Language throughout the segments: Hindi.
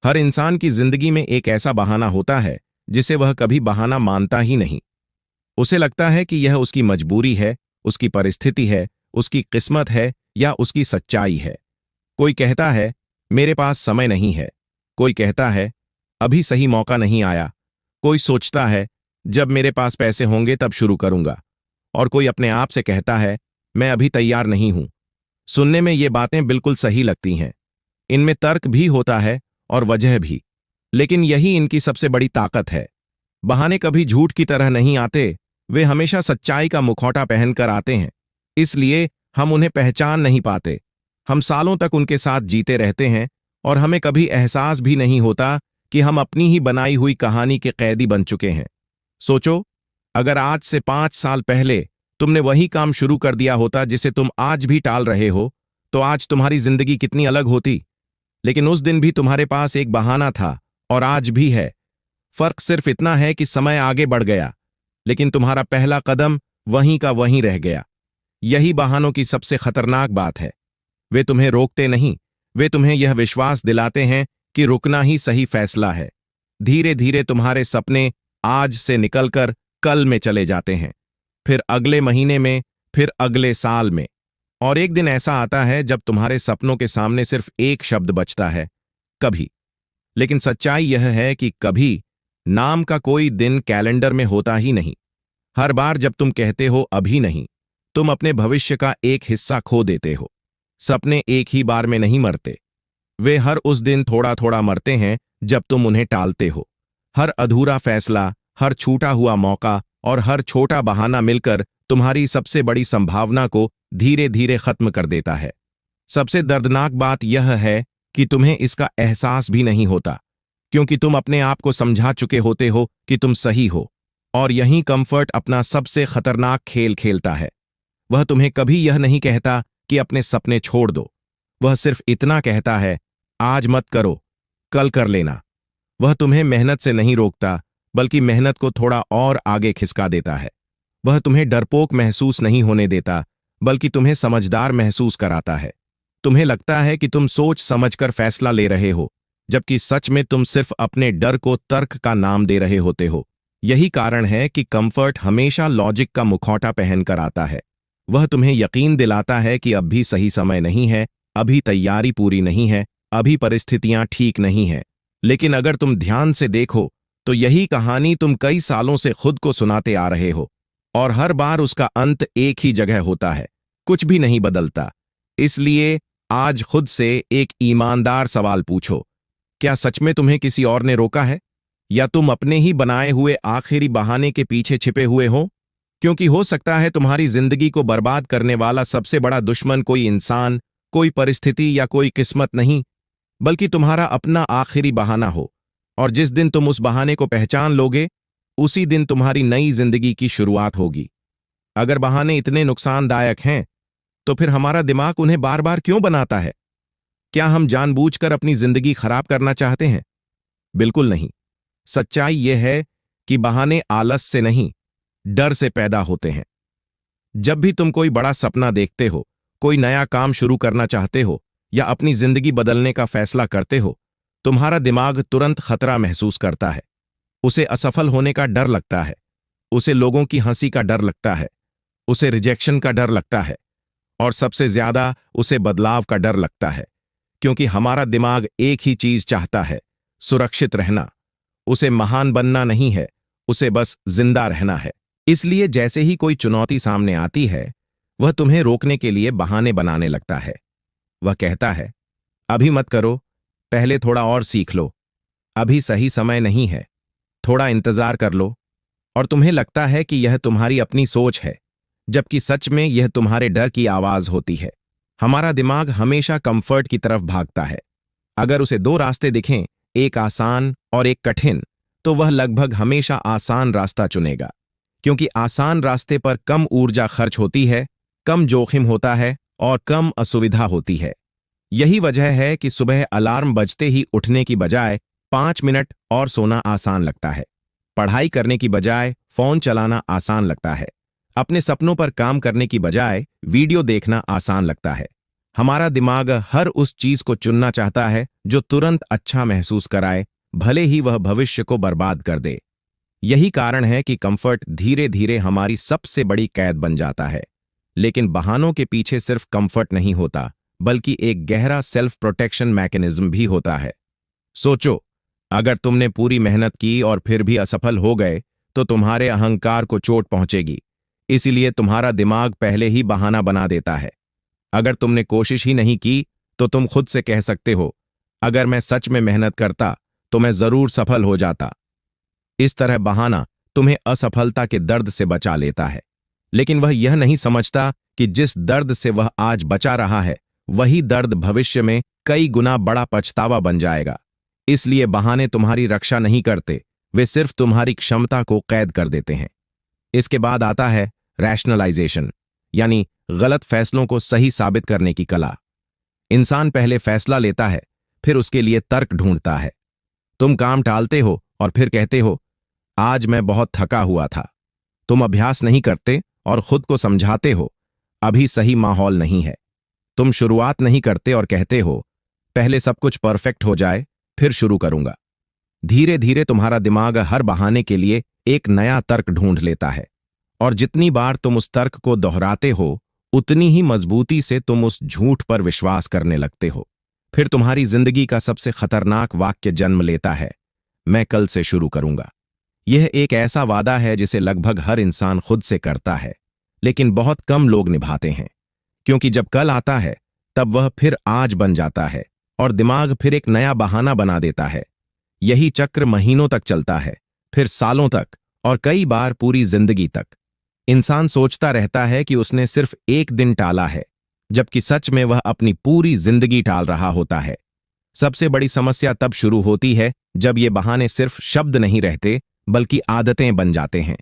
हर इंसान की जिंदगी में एक ऐसा बहाना होता है जिसे वह कभी बहाना मानता ही नहीं। उसे लगता है कि यह उसकी मजबूरी है, उसकी परिस्थिति है, उसकी किस्मत है या उसकी सच्चाई है। कोई कहता है मेरे पास समय नहीं है, कोई कहता है अभी सही मौका नहीं आया, कोई सोचता है जब मेरे पास पैसे होंगे तब शुरू करूंगा, और कोई अपने आप से कहता है मैं अभी तैयार नहीं हूं। सुनने में ये बातें बिल्कुल सही लगती हैं, इनमें तर्क भी होता है और वजह भी, लेकिन यही इनकी सबसे बड़ी ताकत है। बहाने कभी झूठ की तरह नहीं आते, वे हमेशा सच्चाई का मुखौटा पहनकर आते हैं। इसलिए हम उन्हें पहचान नहीं पाते। हम सालों तक उनके साथ जीते रहते हैं और हमें कभी एहसास भी नहीं होता कि हम अपनी ही बनाई हुई कहानी के कैदी बन चुके हैं। सोचो, अगर आज से 5 साल पहले तुमने वही काम शुरू कर दिया होता जिसे तुम आज भी टाल रहे हो, तो आज तुम्हारी जिंदगी कितनी अलग होती। लेकिन उस दिन भी तुम्हारे पास एक बहाना था और आज भी है। फर्क सिर्फ इतना है कि समय आगे बढ़ गया, लेकिन तुम्हारा पहला कदम वहीं का वहीं रह गया। यही बहानों की सबसे खतरनाक बात है। वे तुम्हें रोकते नहीं, वे तुम्हें यह विश्वास दिलाते हैं कि रुकना ही सही फैसला है। धीरे धीरे तुम्हारे सपने आज से निकलकर कल में चले जाते हैं, फिर अगले महीने में, फिर अगले साल में, और एक दिन ऐसा आता है जब तुम्हारे सपनों के सामने सिर्फ एक शब्द बचता है, कभी। लेकिन सच्चाई यह है कि कभी नाम का कोई दिन कैलेंडर में होता ही नहीं। हर बार जब तुम कहते हो अभी नहीं, तुम अपने भविष्य का एक हिस्सा खो देते हो। सपने एक ही बार में नहीं मरते, वे हर उस दिन थोड़ा थोड़ा मरते हैं जब तुम उन्हें टालते हो। हर अधूरा फैसला, हर छूटा हुआ मौका और हर छोटा बहाना मिलकर तुम्हारी सबसे बड़ी संभावना को धीरे धीरे खत्म कर देता है। सबसे दर्दनाक बात यह है कि तुम्हें इसका एहसास भी नहीं होता, क्योंकि तुम अपने आप को समझा चुके होते हो कि तुम सही हो। और यहीं कंफर्ट अपना सबसे खतरनाक खेल खेलता है। वह तुम्हें कभी यह नहीं कहता कि अपने सपने छोड़ दो, वह सिर्फ इतना कहता है आज मत करो, कल कर लेना। वह तुम्हें मेहनत से नहीं रोकता, बल्कि मेहनत को थोड़ा और आगे खिसका देता है। वह तुम्हें डरपोक महसूस नहीं होने देता, बल्कि तुम्हें समझदार महसूस कराता है। तुम्हें लगता है कि तुम सोच समझकर फैसला ले रहे हो, जबकि सच में तुम सिर्फ अपने डर को तर्क का नाम दे रहे होते हो। यही कारण है कि कंफर्ट हमेशा लॉजिक का मुखौटा पहनकर आता है। वह तुम्हें यकीन दिलाता है कि अब भी सही समय नहीं है, अभी तैयारी पूरी नहीं है, अभी परिस्थितियां ठीक नहीं हैं। लेकिन अगर तुम ध्यान से देखो तो यही कहानी तुम कई सालों से खुद को सुनाते आ रहे हो, और हर बार उसका अंत एक ही जगह होता है, कुछ भी नहीं बदलता। इसलिए आज खुद से एक ईमानदार सवाल पूछो, क्या सच में तुम्हें किसी और ने रोका है, या तुम अपने ही बनाए हुए आखिरी बहाने के पीछे छिपे हुए हो? क्योंकि हो सकता है तुम्हारी जिंदगी को बर्बाद करने वाला सबसे बड़ा दुश्मन कोई इंसान, कोई परिस्थिति या कोई किस्मत नहीं, बल्कि तुम्हारा अपना आखिरी बहाना हो। और जिस दिन तुम उस बहाने को पहचान लोगे, उसी दिन तुम्हारी नई जिंदगी की शुरुआत होगी। अगर बहाने इतने नुकसानदायक हैं, तो फिर हमारा दिमाग उन्हें बार बार क्यों बनाता है? क्या हम जानबूझकर अपनी जिंदगी खराब करना चाहते हैं? बिल्कुल नहीं। सच्चाई यह है कि बहाने आलस से नहीं, डर से पैदा होते हैं। जब भी तुम कोई बड़ा सपना देखते हो, कोई नया काम शुरू करना चाहते हो या अपनी जिंदगी बदलने का फैसला करते हो, तुम्हारा दिमाग तुरंत खतरा महसूस करता है। उसे असफल होने का डर लगता है, उसे लोगों की हंसी का डर लगता है, उसे रिजेक्शन का डर लगता है, और सबसे ज्यादा उसे बदलाव का डर लगता है। क्योंकि हमारा दिमाग एक ही चीज चाहता है, सुरक्षित रहना। उसे महान बनना नहीं है, उसे बस जिंदा रहना है। इसलिए जैसे ही कोई चुनौती सामने आती है, वह तुम्हें रोकने के लिए बहाने बनाने लगता है। वह कहता है अभी मत करो, पहले थोड़ा और सीख लो, अभी सही समय नहीं है, थोड़ा इंतजार कर लो। और तुम्हें लगता है कि यह तुम्हारी अपनी सोच है, जबकि सच में यह तुम्हारे डर की आवाज होती है। हमारा दिमाग हमेशा कंफर्ट की तरफ भागता है। अगर उसे 2 रास्ते दिखें, एक आसान और एक कठिन, तो वह लगभग हमेशा आसान रास्ता चुनेगा, क्योंकि आसान रास्ते पर कम ऊर्जा खर्च होती है, कम जोखिम होता है और कम असुविधा होती है। यही वजह है कि सुबह अलार्म बजते ही उठने की बजाय 5 मिनट और सोना आसान लगता है। पढ़ाई करने की बजाय फोन चलाना आसान लगता है। अपने सपनों पर काम करने की बजाय वीडियो देखना आसान लगता है। हमारा दिमाग हर उस चीज को चुनना चाहता है जो तुरंत अच्छा महसूस कराए, भले ही वह भविष्य को बर्बाद कर दे। यही कारण है कि कंफर्ट धीरे धीरे हमारी सबसे बड़ी कैद बन जाता है। लेकिन बहानों के पीछे सिर्फ कंफर्ट नहीं होता, बल्कि एक गहरा सेल्फ प्रोटेक्शन मैकेनिज्म भी होता है। सोचो, अगर तुमने पूरी मेहनत की और फिर भी असफल हो गए तो तुम्हारे अहंकार को चोट पहुंचेगी। इसीलिए तुम्हारा दिमाग पहले ही बहाना बना देता है। अगर तुमने कोशिश ही नहीं की तो तुम खुद से कह सकते हो, अगर मैं सच में मेहनत करता तो मैं जरूर सफल हो जाता। इस तरह बहाना तुम्हें असफलता के दर्द से बचा लेता है, लेकिन वह यह नहीं समझता कि जिस दर्द से वह आज बचा रहा है, वही दर्द भविष्य में कई गुना बड़ा पछतावा बन जाएगा। इसलिए बहाने तुम्हारी रक्षा नहीं करते, वे सिर्फ तुम्हारी क्षमता को कैद कर देते हैं। इसके बाद आता है रैशनलाइजेशन, यानी गलत फैसलों को सही साबित करने की कला। इंसान पहले फैसला लेता है, फिर उसके लिए तर्क ढूंढता है। तुम काम टालते हो और फिर कहते हो, आज मैं बहुत थका हुआ था। तुम अभ्यास नहीं करते और खुद को समझाते हो, अभी सही माहौल नहीं है। तुम शुरुआत नहीं करते और कहते हो, पहले सब कुछ परफेक्ट हो जाए फिर शुरू करूंगा। धीरे धीरे तुम्हारा दिमाग हर बहाने के लिए एक नया तर्क ढूंढ लेता है, और जितनी बार तुम उस तर्क को दोहराते हो, उतनी ही मजबूती से तुम उस झूठ पर विश्वास करने लगते हो। फिर तुम्हारी जिंदगी का सबसे खतरनाक वाक्य जन्म लेता है, मैं कल से शुरू करूंगा। यह एक ऐसा वादा है जिसे लगभग हर इंसान खुद से करता है, लेकिन बहुत कम लोग निभाते हैं, क्योंकि जब कल आता है तब वह फिर आज बन जाता है और दिमाग फिर एक नया बहाना बना देता है। यही चक्र महीनों तक चलता है, फिर सालों तक, और कई बार पूरी जिंदगी तक। इंसान सोचता रहता है कि उसने सिर्फ एक दिन टाला है, जबकि सच में वह अपनी पूरी जिंदगी टाल रहा होता है। सबसे बड़ी समस्या तब शुरू होती है जब ये बहाने सिर्फ शब्द नहीं रहते, बल्कि आदतें बन जाते हैं।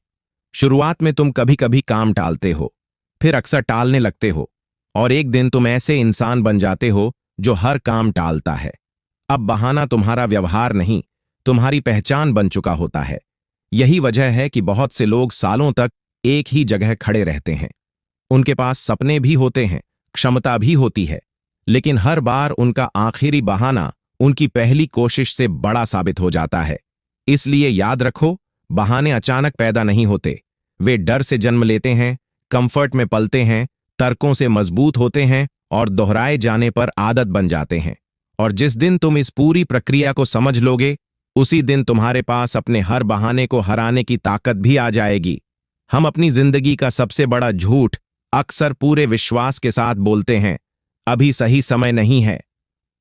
शुरुआत में तुम कभी कभी काम टालते हो, फिर अक्सर टालने लगते हो, और एक दिन तुम ऐसे इंसान बन जाते हो जो हर काम टालता है। अब बहाना तुम्हारा व्यवहार नहीं, तुम्हारी पहचान बन चुका होता है। यही वजह है कि बहुत से लोग सालों तक एक ही जगह खड़े रहते हैं। उनके पास सपने भी होते हैं, क्षमता भी होती है, लेकिन हर बार उनका आखिरी बहाना उनकी पहली कोशिश से बड़ा साबित हो जाता है। इसलिए याद रखो, बहाने अचानक पैदा नहीं होते, वे डर से जन्म लेते हैं, कंफर्ट में पलते हैं, तर्कों से मजबूत होते हैं और दोहराए जाने पर आदत बन जाते हैं। और जिस दिन तुम इस पूरी प्रक्रिया को समझ लोगे, उसी दिन तुम्हारे पास अपने हर बहाने को हराने की ताकत भी आ जाएगी। हम अपनी जिंदगी का सबसे बड़ा झूठ अक्सर पूरे विश्वास के साथ बोलते हैं, अभी सही समय नहीं है।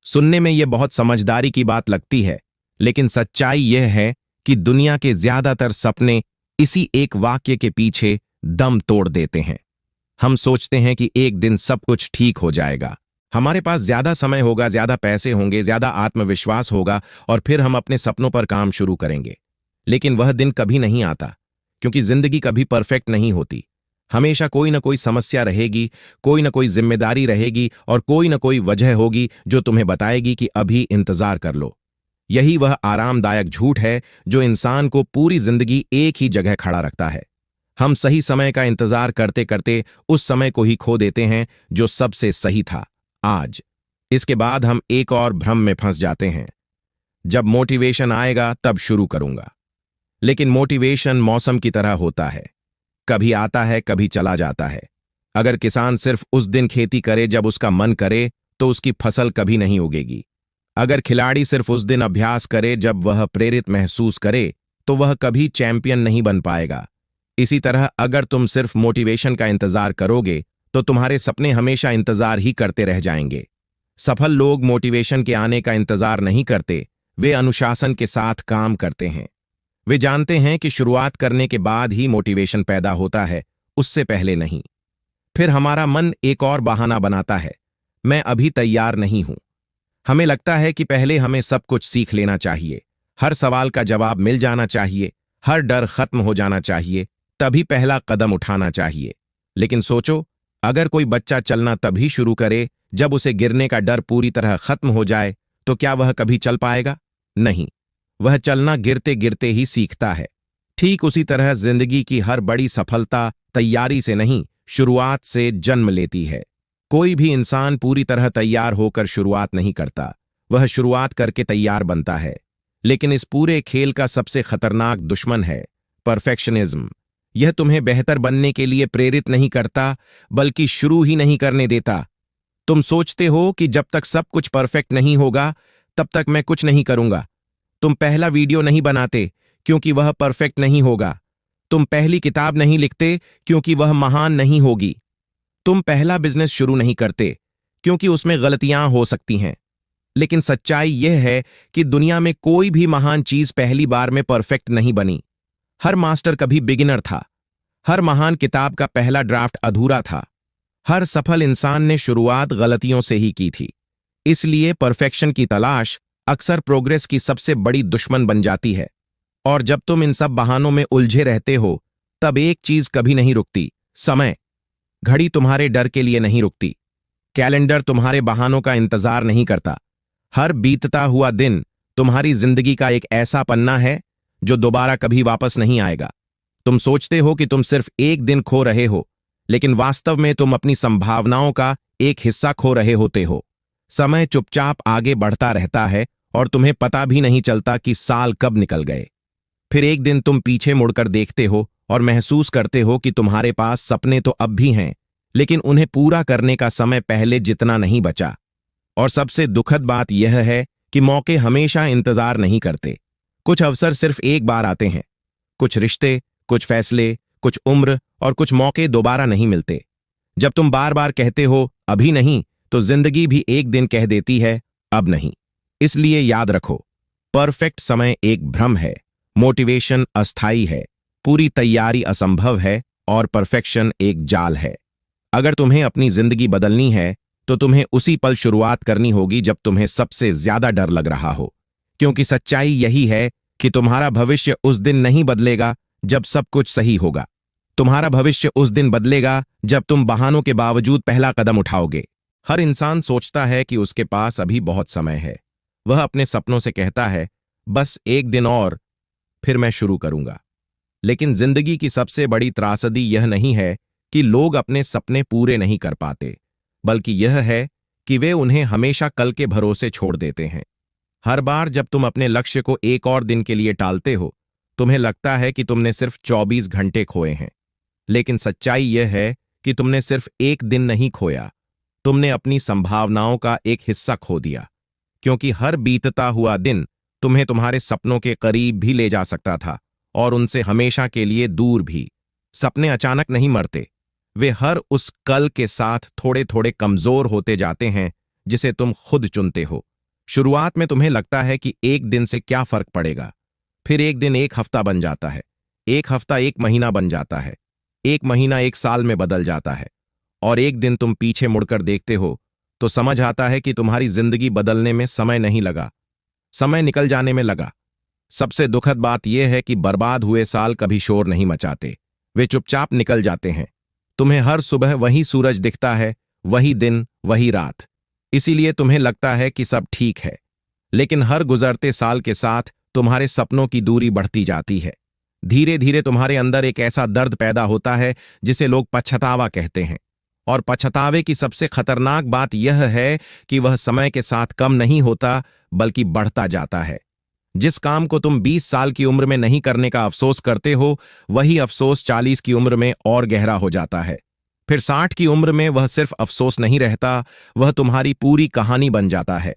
सुनने में यह बहुत समझदारी की बात लगती है, लेकिन सच्चाई यह है कि दुनिया के ज्यादातर सपने इसी एक वाक्य के पीछे दम तोड़ देते हैं। हम सोचते हैं कि एक दिन सब कुछ ठीक हो जाएगा, हमारे पास ज्यादा समय होगा, ज्यादा पैसे होंगे, ज्यादा आत्मविश्वास होगा, और फिर हम अपने सपनों पर काम शुरू करेंगे। लेकिन वह दिन कभी नहीं आता, क्योंकि जिंदगी कभी परफेक्ट नहीं होती। हमेशा कोई ना कोई समस्या रहेगी, कोई ना कोई जिम्मेदारी रहेगी, और कोई ना कोई वजह होगी जो तुम्हें बताएगी कि अभी इंतजार कर लो। यही वह आरामदायक झूठ है जो इंसान को पूरी जिंदगी एक ही जगह खड़ा रखता है। हम सही समय का इंतजार करते करते उस समय को ही खो देते हैं जो सबसे सही था, आज। इसके बाद हम एक और भ्रम में फंस जाते हैं, जब मोटिवेशन आएगा तब शुरू करूंगा। लेकिन मोटिवेशन मौसम की तरह होता है, कभी आता है, कभी चला जाता है। अगर किसान सिर्फ उस दिन खेती करे जब उसका मन करे, तो उसकी फसल कभी नहीं उगेगी। अगर खिलाड़ी सिर्फ उस दिन अभ्यास करे जब वह प्रेरित महसूस करे, तो वह कभी चैंपियन नहीं बन पाएगा। इसी तरह अगर तुम सिर्फ मोटिवेशन का इंतजार करोगे, तो तुम्हारे सपने हमेशा इंतजार ही करते रह जाएंगे। सफल लोग मोटिवेशन के आने का इंतजार नहीं करते, वे अनुशासन के साथ काम करते हैं। वे जानते हैं कि शुरुआत करने के बाद ही मोटिवेशन पैदा होता है, उससे पहले नहीं। फिर हमारा मन एक और बहाना बनाता है, मैं अभी तैयार नहीं हूं। हमें लगता है कि पहले हमें सब कुछ सीख लेना चाहिए, हर सवाल का जवाब मिल जाना चाहिए, हर डर खत्म हो जाना चाहिए, तभी पहला कदम उठाना चाहिए। लेकिन सोचो, अगर कोई बच्चा चलना तभी शुरू करे जब उसे गिरने का डर पूरी तरह खत्म हो जाए, तो क्या वह कभी चल पाएगा? नहीं, वह चलना गिरते गिरते ही सीखता है। ठीक उसी तरह जिंदगी की हर बड़ी सफलता तैयारी से नहीं, शुरुआत से जन्म लेती है। कोई भी इंसान पूरी तरह तैयार होकर शुरुआत नहीं करता, वह शुरुआत करके तैयार बनता है। लेकिन इस पूरे खेल का सबसे खतरनाक दुश्मन है परफेक्शनिज्म। यह तुम्हें बेहतर बनने के लिए प्रेरित नहीं करता, बल्कि शुरू ही नहीं करने देता। तुम सोचते हो कि जब तक सब कुछ परफेक्ट नहीं होगा तब तक मैं कुछ नहीं करूंगा। तुम पहला वीडियो नहीं बनाते क्योंकि वह परफेक्ट नहीं होगा। तुम पहली किताब नहीं लिखते क्योंकि वह महान नहीं होगी। तुम पहला बिजनेस शुरू नहीं करते क्योंकि उसमें गलतियां हो सकती हैं। लेकिन सच्चाई यह है कि दुनिया में कोई भी महान चीज पहली बार में परफेक्ट नहीं बनी। हर मास्टर कभी बिगिनर था। हर महान किताब का पहला ड्राफ्ट अधूरा था। हर सफल इंसान ने शुरुआत गलतियों से ही की थी। इसलिए परफेक्शन की तलाश अक्सर प्रोग्रेस की सबसे बड़ी दुश्मन बन जाती है। और जब तुम इन सब बहानों में उलझे रहते हो, तब एक चीज कभी नहीं रुकती, समय। घड़ी तुम्हारे डर के लिए नहीं रुकती। कैलेंडर तुम्हारे बहानों का इंतजार नहीं करता। हर बीतता हुआ दिन तुम्हारी जिंदगी का एक ऐसा पन्ना है जो दोबारा कभी वापस नहीं आएगा। तुम सोचते हो कि तुम सिर्फ एक दिन खो रहे हो, लेकिन वास्तव में तुम अपनी संभावनाओं का एक हिस्सा खो रहे होते हो। समय चुपचाप आगे बढ़ता रहता है और तुम्हें पता भी नहीं चलता कि साल कब निकल गए। फिर एक दिन तुम पीछे मुड़कर देखते हो और महसूस करते हो कि तुम्हारे पास सपने तो अब भी हैं, लेकिन उन्हें पूरा करने का समय पहले जितना नहीं बचा। और सबसे दुखद बात यह है कि मौके हमेशा इंतजार नहीं करते। कुछ अवसर सिर्फ एक बार आते हैं। कुछ रिश्ते, कुछ फैसले, कुछ उम्र और कुछ मौके दोबारा नहीं मिलते। जब तुम बार बार कहते हो अभी नहीं, तो जिंदगी भी एक दिन कह देती है अब नहीं। इसलिए याद रखो, परफेक्ट समय एक भ्रम है, मोटिवेशन अस्थायी है, पूरी तैयारी असंभव है और परफेक्शन एक जाल है। अगर तुम्हें अपनी जिंदगी बदलनी है तो तुम्हें उसी पल शुरुआत करनी होगी जब तुम्हें सबसे ज्यादा डर लग रहा हो। क्योंकि सच्चाई यही है कि तुम्हारा भविष्य उस दिन नहीं बदलेगा जब सब कुछ सही होगा। तुम्हारा भविष्य उस दिन बदलेगा जब तुम बहानों के बावजूद पहला कदम उठाओगे। हर इंसान सोचता है कि उसके पास अभी बहुत समय है। वह अपने सपनों से कहता है बस एक दिन और, फिर मैं शुरू करूंगा। लेकिन जिंदगी की सबसे बड़ी त्रासदी यह नहीं है कि लोग अपने सपने पूरे नहीं कर पाते, बल्कि यह है कि वे उन्हें हमेशा कल के भरोसे छोड़ देते हैं। हर बार जब तुम अपने लक्ष्य को एक और दिन के लिए टालते हो, तुम्हें लगता है कि तुमने सिर्फ 24 घंटे खोए हैं। लेकिन सच्चाई यह है कि तुमने सिर्फ एक दिन नहीं खोया, तुमने अपनी संभावनाओं का एक हिस्सा खो दिया। क्योंकि हर बीतता हुआ दिन तुम्हें तुम्हारे सपनों के करीब भी ले जा सकता था और उनसे हमेशा के लिए दूर भी। सपने अचानक नहीं मरते, वे हर उस कल के साथ थोड़े थोड़े कमजोर होते जाते हैं जिसे तुम खुद चुनते हो। शुरुआत में तुम्हें लगता है कि एक दिन से क्या फर्क पड़ेगा, फिर एक दिन एक हफ्ता बन जाता है, एक हफ्ता एक महीना बन जाता है, एक महीना एक साल में बदल जाता है, और एक दिन तुम पीछे मुड़कर देखते हो तो समझ आता है कि तुम्हारी जिंदगी बदलने में समय नहीं लगा, समय निकल जाने में लगा। सबसे दुखद बात यह है कि बर्बाद हुए साल कभी शोर नहीं मचाते, वे चुपचाप निकल जाते हैं। तुम्हें हर सुबह वही सूरज दिखता है, वही दिन, वही रात। इसीलिए तुम्हें लगता है कि सब ठीक है। लेकिन हर गुजरते साल के साथ तुम्हारे सपनों की दूरी बढ़ती जाती है। धीरे धीरे तुम्हारे अंदर एक ऐसा दर्द पैदा होता है जिसे लोग पछतावा कहते हैं। और पछतावे की सबसे खतरनाक बात यह है कि वह समय के साथ कम नहीं होता, बल्कि बढ़ता जाता है। जिस काम को तुम 20 साल की उम्र में नहीं करने का अफसोस करते हो, वही अफसोस 40 की उम्र में और गहरा हो जाता है। फिर 60 की उम्र में वह सिर्फ अफसोस नहीं रहता, वह तुम्हारी पूरी कहानी बन जाता है।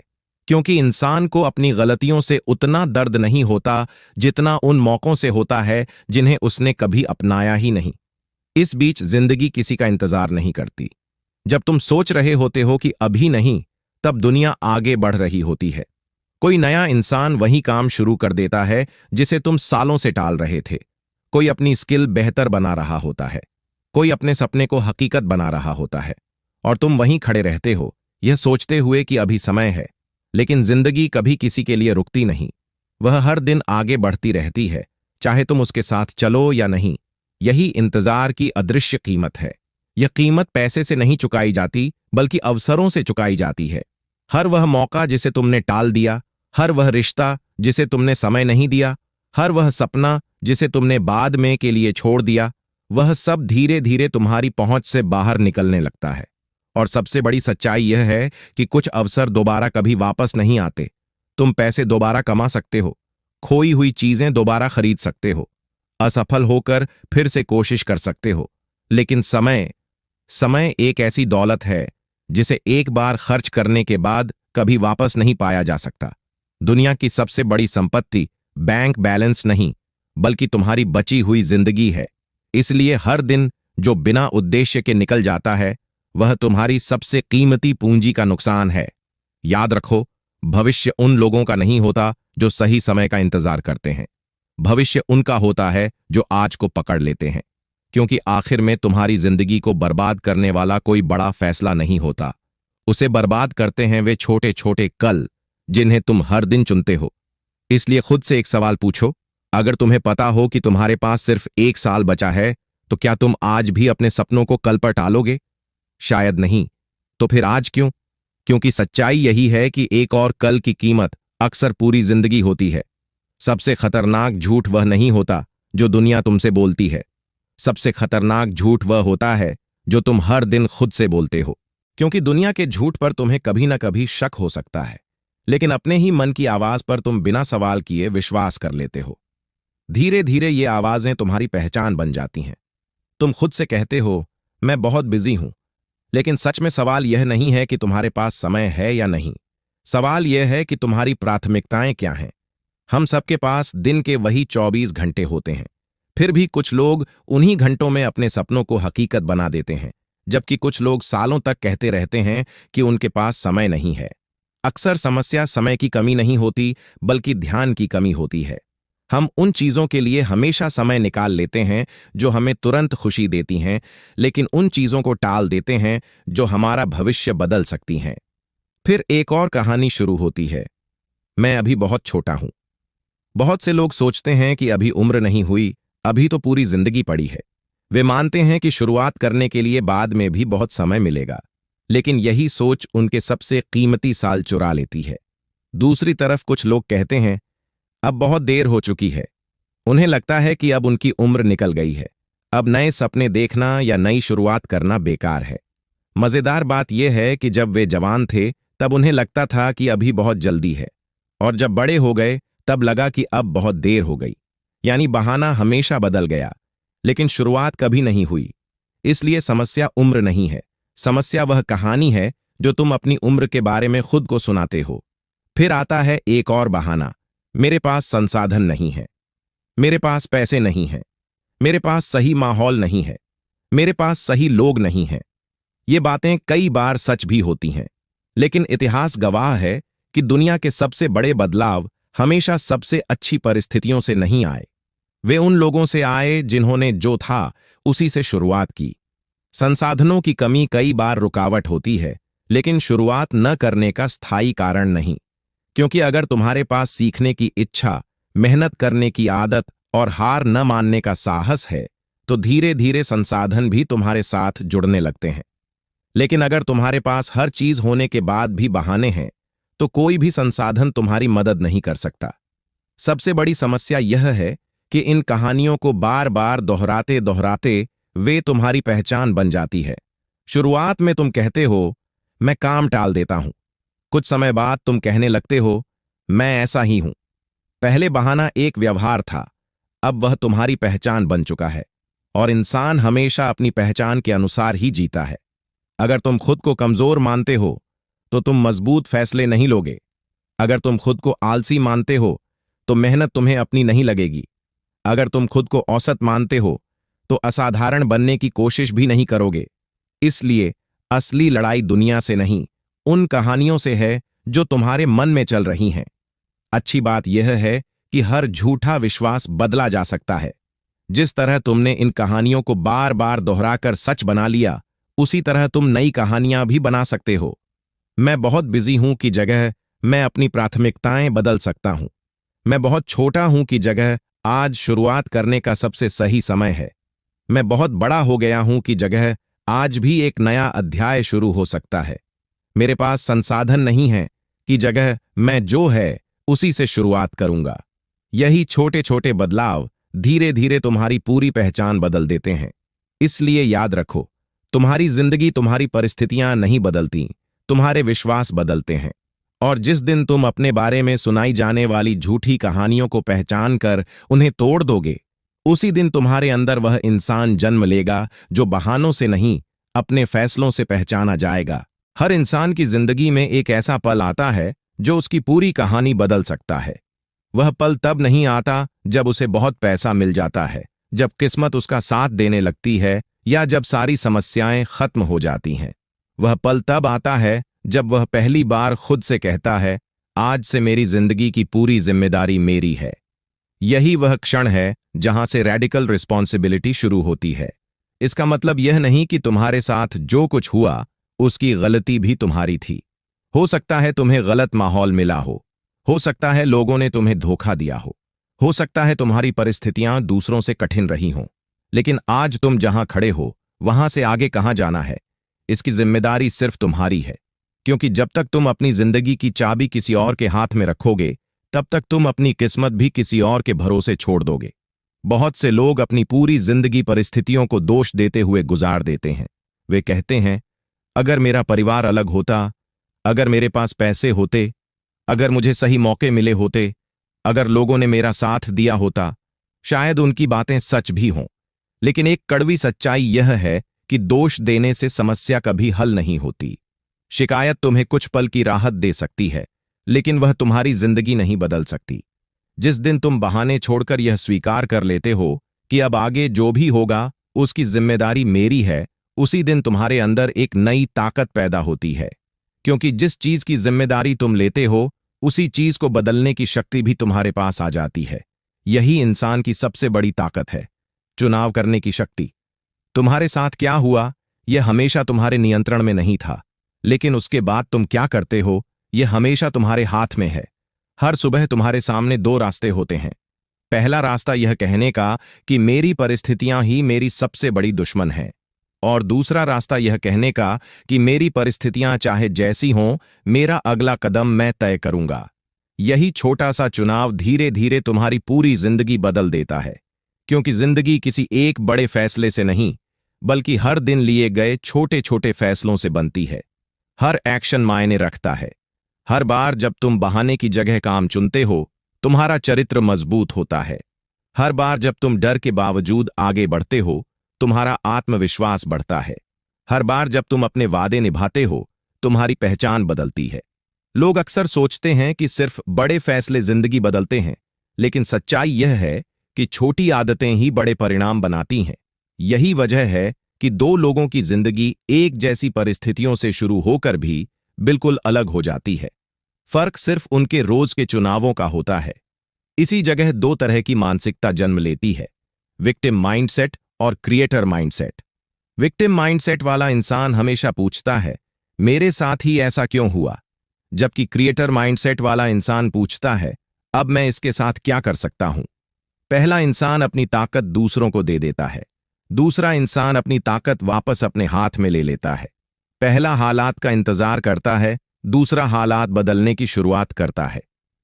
क्योंकि इंसान को अपनी गलतियों से उतना दर्द नहीं होता जितना उन मौकों से होता है जिन्हें उसने कभी अपनाया ही नहीं। इस बीच जिंदगी किसी का इंतजार नहीं करती। जब तुम सोच रहे होते हो कि अभी नहीं, तब दुनिया आगे बढ़ रही होती है। कोई नया इंसान वही काम शुरू कर देता है जिसे तुम सालों से टाल रहे थे। कोई अपनी स्किल बेहतर बना रहा होता है, कोई अपने सपने को हकीकत बना रहा होता है, और तुम वहीं खड़े रहते हो, यह सोचते हुए कि अभी समय है। लेकिन जिंदगी कभी किसी के लिए रुकती नहीं। वह हर दिन आगे बढ़ती रहती है, चाहे तुम उसके साथ चलो या नहीं। यही इंतजार की अदृश्य कीमत है। यह कीमत पैसे से नहीं चुकाई जाती, बल्कि अवसरों से चुकाई जाती है। हर वह मौका जिसे तुमने टाल दिया, हर वह रिश्ता जिसे तुमने समय नहीं दिया, हर वह सपना जिसे तुमने बाद में के लिए छोड़ दिया, वह सब धीरे धीरे तुम्हारी पहुंच से बाहर निकलने लगता है। और सबसे बड़ी सच्चाई यह है कि कुछ अवसर दोबारा कभी वापस नहीं आते। तुम पैसे दोबारा कमा सकते हो, खोई हुई चीजें दोबारा खरीद सकते हो, असफल होकर फिर से कोशिश कर सकते हो, लेकिन समय समय एक ऐसी दौलत है जिसे एक बार खर्च करने के बाद कभी वापस नहीं पाया जा सकता। दुनिया की सबसे बड़ी संपत्ति बैंक बैलेंस नहीं, बल्कि तुम्हारी बची हुई जिंदगी है। इसलिए हर दिन जो बिना उद्देश्य के निकल जाता है, वह तुम्हारी सबसे कीमती पूंजी का नुकसान है। याद रखो, भविष्य उन लोगों का नहीं होता जो सही समय का इंतजार करते हैं। भविष्य उनका होता है जो आज को पकड़ लेते हैं, क्योंकि आखिर में तुम्हारी जिंदगी को बर्बाद करने वाला कोई बड़ा फैसला नहीं होता। उसे बर्बाद करते हैं वे छोटे छोटे कल, जिन्हें तुम हर दिन चुनते हो। इसलिए खुद से एक सवाल पूछो, अगर तुम्हें पता हो कि तुम्हारे पास सिर्फ 1 साल बचा है, तो क्या तुम आज भी अपने सपनों को कल पर टालोगे? शायद नहीं। तो फिर आज क्यों? क्योंकि सच्चाई यही है कि एक और कल की कीमत अक्सर पूरी जिंदगी होती है। सबसे खतरनाक झूठ वह नहीं होता जो दुनिया तुमसे बोलती है। सबसे खतरनाक झूठ वह होता है जो तुम हर दिन खुद से बोलते हो। क्योंकि दुनिया के झूठ पर तुम्हें कभी न कभी शक हो सकता है, लेकिन अपने ही मन की आवाज पर तुम बिना सवाल किए विश्वास कर लेते हो। धीरे धीरे ये आवाजें तुम्हारी पहचान बन जाती हैं। तुम खुद से कहते हो, मैं बहुत बिजी हूं, लेकिन सच में सवाल यह नहीं है कि तुम्हारे पास समय है या नहीं। सवाल यह है कि तुम्हारी प्राथमिकताएं क्या हैं। हम सबके पास दिन के वही 24 घंटे होते हैं, फिर भी कुछ लोग उन्हीं घंटों में अपने सपनों को हकीकत बना देते हैं, जबकि कुछ लोग सालों तक कहते रहते हैं कि उनके पास समय नहीं है। अक्सर समस्या समय की कमी नहीं होती, बल्कि ध्यान की कमी होती है। हम उन चीजों के लिए हमेशा समय निकाल लेते हैं जो हमें तुरंत खुशी देती हैं, लेकिन उन चीजों को टाल देते हैं जो हमारा भविष्य बदल सकती हैं। फिर एक और कहानी शुरू होती है। मैं अभी बहुत छोटा हूं। बहुत से लोग सोचते हैं कि अभी उम्र नहीं हुई, अभी तो पूरी जिंदगी पड़ी है। वे मानते हैं कि शुरुआत करने के लिए बाद में भी बहुत समय मिलेगा, लेकिन यही सोच उनके सबसे कीमती साल चुरा लेती है। दूसरी तरफ कुछ लोग कहते हैं, अब बहुत देर हो चुकी है। उन्हें लगता है कि अब उनकी उम्र निकल गई है, अब नए सपने देखना या नई शुरुआत करना बेकार है। मजेदार बात यह है कि जब वे जवान थे तब उन्हें लगता था कि अभी बहुत जल्दी है, और जब बड़े हो गए तब लगा कि अब बहुत देर हो गई। यानी बहाना हमेशा बदल गया, लेकिन शुरुआत कभी नहीं हुई। इसलिए समस्या उम्र नहीं है, समस्या वह कहानी है जो तुम अपनी उम्र के बारे में खुद को सुनाते हो। फिर आता है एक और बहाना, मेरे पास संसाधन नहीं है, मेरे पास पैसे नहीं हैं, मेरे पास सही माहौल नहीं है, मेरे पास सही लोग नहीं हैं। ये बातें कई बार सच भी होती हैं, लेकिन इतिहास गवाह है कि दुनिया के सबसे बड़े बदलाव हमेशा सबसे अच्छी परिस्थितियों से नहीं आए। वे उन लोगों से आए जिन्होंने जो था उसी से शुरुआत की। संसाधनों की कमी कई बार रुकावट होती है, लेकिन शुरुआत न करने का स्थायी कारण नहीं। क्योंकि अगर तुम्हारे पास सीखने की इच्छा, मेहनत करने की आदत और हार न मानने का साहस है, तो धीरे धीरे संसाधन भी तुम्हारे साथ जुड़ने लगते हैं। लेकिन अगर तुम्हारे पास हर चीज होने के बाद भी बहाने हैं, तो कोई भी संसाधन तुम्हारी मदद नहीं कर सकता। सबसे बड़ी समस्या यह है कि इन कहानियों को बार बार दोहराते दोहराते वे तुम्हारी पहचान बन जाती है। शुरुआत में तुम कहते हो, मैं काम टाल देता हूं। कुछ समय बाद तुम कहने लगते हो, मैं ऐसा ही हूं। पहले बहाना एक व्यवहार था, अब वह तुम्हारी पहचान बन चुका है, और इंसान हमेशा अपनी पहचान के अनुसार ही जीता है। अगर तुम खुद को कमजोर मानते हो तो तुम मजबूत फैसले नहीं लोगे। अगर तुम खुद को आलसी मानते हो तो मेहनत तुम्हें अपनी नहीं लगेगी। अगर तुम खुद को औसत मानते हो तो असाधारण बनने की कोशिश भी नहीं करोगे। इसलिए असली लड़ाई दुनिया से नहीं, उन कहानियों से है जो तुम्हारे मन में चल रही हैं। अच्छी बात यह है कि हर झूठा विश्वास बदला जा सकता है। जिस तरह तुमने इन कहानियों को बार बार दोहराकर सच बना लिया, उसी तरह तुम नई कहानियां भी बना सकते हो। मैं बहुत बिजी हूं की जगह मैं अपनी प्राथमिकताएं बदल सकता हूं। मैं बहुत छोटा हूं की जगह आज शुरुआत करने का सबसे सही समय है। मैं बहुत बड़ा हो गया हूं की जगह आज भी एक नया अध्याय शुरू हो सकता है। मेरे पास संसाधन नहीं है की जगह मैं जो है उसी से शुरुआत करूंगा। यही छोटे छोटे बदलाव धीरे धीरे तुम्हारी पूरी पहचान बदल देते हैं। इसलिए याद रखो, तुम्हारी जिंदगी, तुम्हारी परिस्थितियां नहीं बदलती, तुम्हारे विश्वास बदलते हैं। और जिस दिन तुम अपने बारे में सुनाई जाने वाली झूठी कहानियों को पहचान कर उन्हें तोड़ दोगे, उसी दिन तुम्हारे अंदर वह इंसान जन्म लेगा जो बहानों से नहीं, अपने फैसलों से पहचाना जाएगा। हर इंसान की जिंदगी में एक ऐसा पल आता है जो उसकी पूरी कहानी बदल सकता है। वह पल तब नहीं आता जब उसे बहुत पैसा मिल जाता है, जब किस्मत उसका साथ देने लगती है, या जब सारी समस्याएं खत्म हो जाती हैं। वह पल तब आता है जब वह पहली बार खुद से कहता है, आज से मेरी जिंदगी की पूरी जिम्मेदारी मेरी है। यही वह क्षण है जहां से रेडिकल रिस्पॉन्सिबिलिटी शुरू होती है। इसका मतलब यह नहीं कि तुम्हारे साथ जो कुछ हुआ उसकी गलती भी तुम्हारी थी। हो सकता है तुम्हें गलत माहौल मिला हो सकता है लोगों ने तुम्हें धोखा दिया हो सकता है तुम्हारी परिस्थितियां दूसरों से कठिन रही हों, लेकिन आज तुम जहां खड़े हो वहां से आगे कहां जाना है, इसकी जिम्मेदारी सिर्फ तुम्हारी है। क्योंकि जब तक तुम अपनी जिंदगी की चाबी किसी और के हाथ में रखोगे, तब तक तुम अपनी किस्मत भी किसी और के भरोसे छोड़ दोगे। बहुत से लोग अपनी पूरी जिंदगी परिस्थितियों को दोष देते हुए गुजार देते हैं। वे कहते हैं, अगर मेरा परिवार अलग होता, अगर मेरे पास पैसे होते, अगर मुझे सही मौके मिले होते, अगर लोगों ने मेरा साथ दिया होता, शायद उनकी बातें सच भी हों। लेकिन एक कड़वी सच्चाई यह है कि दोष देने से समस्या कभी हल नहीं होती। शिकायत तुम्हें कुछ पल की राहत दे सकती है, लेकिन वह तुम्हारी जिंदगी नहीं बदल सकती। जिस दिन तुम बहाने छोड़कर यह स्वीकार कर लेते हो कि अब आगे जो भी होगा उसकी जिम्मेदारी मेरी है, उसी दिन तुम्हारे अंदर एक नई ताकत पैदा होती है। क्योंकि जिस चीज की जिम्मेदारी तुम लेते हो, उसी चीज को बदलने की शक्ति भी तुम्हारे पास आ जाती है। यही इंसान की सबसे बड़ी ताकत है, चुनाव करने की शक्ति। तुम्हारे साथ क्या हुआ, यह हमेशा तुम्हारे नियंत्रण में नहीं था, लेकिन उसके बाद तुम क्या करते हो, यह हमेशा तुम्हारे हाथ में है। हर सुबह तुम्हारे सामने दो रास्ते होते हैं। पहला रास्ता यह कहने का कि मेरी परिस्थितियां ही मेरी सबसे बड़ी दुश्मन हैं, और दूसरा रास्ता यह कहने का कि मेरी परिस्थितियां चाहे जैसी हों, मेरा अगला कदम मैं तय करूंगा। यही छोटा सा चुनाव धीरे धीरे तुम्हारी पूरी जिंदगी बदल देता है। क्योंकि जिंदगी किसी एक बड़े फैसले से नहीं, बल्कि हर दिन लिए गए छोटे छोटे फैसलों से बनती है। हर एक्शन मायने रखता है। हर बार जब तुम बहाने की जगह काम चुनते हो, तुम्हारा चरित्र मजबूत होता है। हर बार जब तुम डर के बावजूद आगे बढ़ते हो, तुम्हारा आत्मविश्वास बढ़ता है। हर बार जब तुम अपने वादे निभाते हो, तुम्हारी पहचान बदलती है। लोग अक्सर सोचते हैं कि सिर्फ बड़े फैसले जिंदगी बदलते हैं, लेकिन सच्चाई यह है कि छोटी आदतें ही बड़े परिणाम बनाती हैं। यही वजह है कि दो लोगों की जिंदगी एक जैसी परिस्थितियों से शुरू होकर भी बिल्कुल अलग हो जाती है। फर्क सिर्फ उनके रोज के चुनावों का होता है। इसी जगह दो तरह की मानसिकता जन्म लेती है, विक्टिम माइंडसेट और क्रिएटर माइंडसेट। विक्टिम माइंडसेट वाला इंसान हमेशा पूछता है, मेरे साथ ही ऐसा क्यों हुआ? जबकि क्रिएटर माइंडसेट वाला इंसान पूछता है, अब मैं इसके साथ क्या कर सकता हूं? पहला इंसान अपनी ताकत दूसरों को दे देता है, दूसरा इंसान अपनी ताकत वापस अपने हाथ में ले लेता है। पहला हालात का इंतजार करता है, दूसरा हालात बदलने की शुरुआत करता है।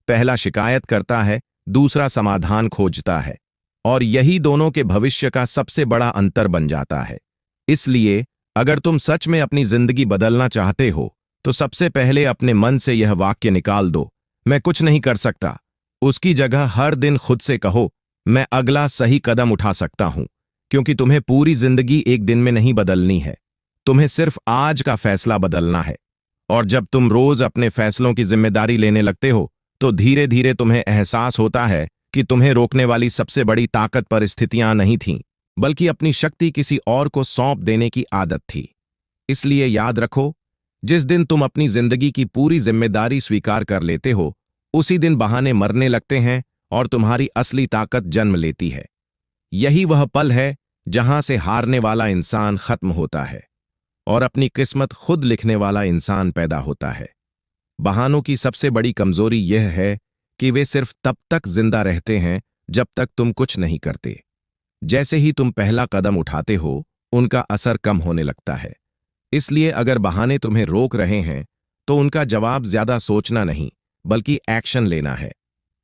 पहला शिकायत करता है, दूसरा समाधान खोजता है। और यही दोनों के भविष्य का सबसे बड़ा अंतर बन जाता है। इसलिए अगर तुम सच में अपनी जिंदगी बदलना चाहते हो, तो सबसे पहले अपने मन से यह वाक्य निकाल दो, मैं कुछ नहीं कर सकता। उसकी जगह हर दिन खुद से कहो, मैं अगला सही कदम उठा सकता हूं। क्योंकि तुम्हें पूरी जिंदगी एक दिन में नहीं बदलनी है, तुम्हें सिर्फ आज का फैसला बदलना है। और जब तुम रोज अपने फैसलों की जिम्मेदारी लेने लगते हो, तो धीरे धीरे तुम्हें एहसास होता है कि तुम्हें रोकने वाली सबसे बड़ी ताकत परिस्थितियां नहीं थीं, बल्कि अपनी शक्ति किसी और को सौंप देने की आदत थी। इसलिए याद रखो, जिस दिन तुम अपनी जिंदगी की पूरी जिम्मेदारी स्वीकार कर लेते हो, उसी दिन बहाने मरने लगते हैं और तुम्हारी असली ताकत जन्म लेती है। यही वह पल है जहां से हारने वाला इंसान खत्म होता है और अपनी किस्मत खुद लिखने वाला इंसान पैदा होता है। बहानों की सबसे बड़ी कमजोरी यह है कि वे सिर्फ तब तक जिंदा रहते हैं जब तक तुम कुछ नहीं करते। जैसे ही तुम पहला कदम उठाते हो, उनका असर कम होने लगता है। इसलिए अगर बहाने तुम्हें रोक रहे हैं, तो उनका जवाब ज्यादा सोचना नहीं, बल्कि एक्शन लेना है।